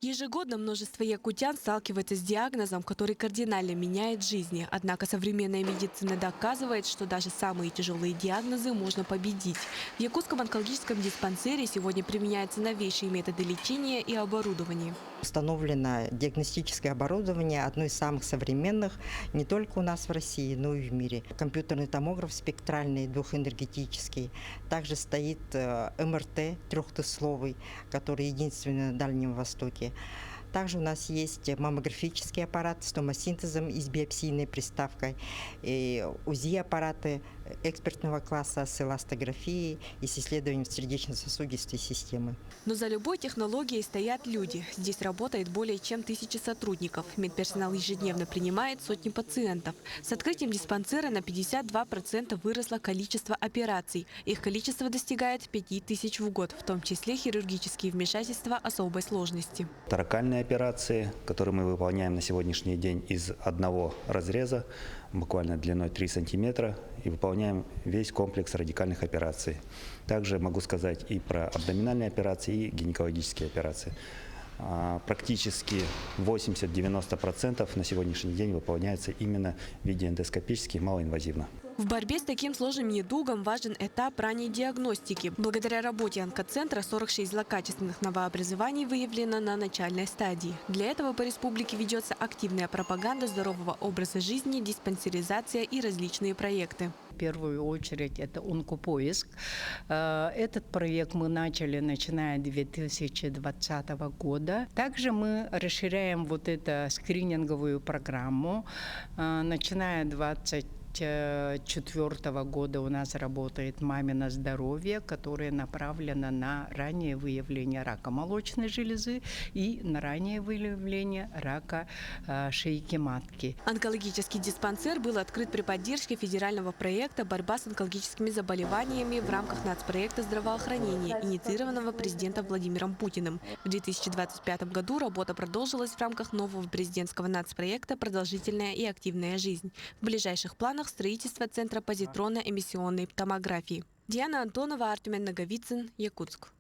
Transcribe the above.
Ежегодно множество якутян сталкивается с диагнозом, который кардинально меняет жизни. Однако современная медицина доказывает, что даже самые тяжелые диагнозы можно победить. В Якутском онкологическом диспансере сегодня применяются новейшие методы лечения и оборудование. Установлено диагностическое оборудование, одно из самых современных не только у нас в России, но и в мире. Компьютерный томограф спектральный, двухэнергетический. Также стоит МРТ трехтесловый, который единственный на Дальнем Востоке. Также у нас есть маммографический аппарат с томосинтезом и с биопсийной приставкой, и УЗИ-аппараты экспертного класса с эластографией и с исследованием сердечно-сосудистой системы. Но за любой технологией стоят люди. Здесь работает более чем 1000 сотрудников. Медперсонал ежедневно принимает сотни пациентов. С открытием диспансера на 52% выросло количество операций. Их количество достигает 5000 в год, в том числе хирургические вмешательства особой сложности. Торакальные операции, которые мы выполняем на сегодняшний день из одного разреза, буквально длиной 3 сантиметра, и выполняем весь комплекс радикальных операций. Также могу сказать и про абдоминальные операции, и гинекологические операции. Практически 80–90% на сегодняшний день выполняется именно в виде эндоскопических, малоинвазивно. В борьбе с таким сложным недугом важен этап ранней диагностики. Благодаря работе онкоцентра 46 злокачественных новообразований выявлено на начальной стадии. Для этого по республике ведется активная пропаганда здорового образа жизни, диспансеризация и различные проекты. В первую очередь это онкопоиск. Этот проект мы начали, начиная с 2020 года. Также мы расширяем вот эту скрининговую программу, начиная с 2024 года у нас работает «Мамино здоровье», которое направлено на раннее выявление рака молочной железы и на раннее выявление рака шейки матки. Онкологический диспансер был открыт при поддержке федерального проекта «Борьба с онкологическими заболеваниями» в рамках нацпроекта здравоохранения, инициированного президентом Владимиром Путиным. В 2025 году работа продолжилась в рамках нового президентского нацпроекта «Продолжительная и активная жизнь». В ближайших планах строительство Центра позитронно-эмиссионной томографии. Диана Антонова, Артем Наговицын, Якутск.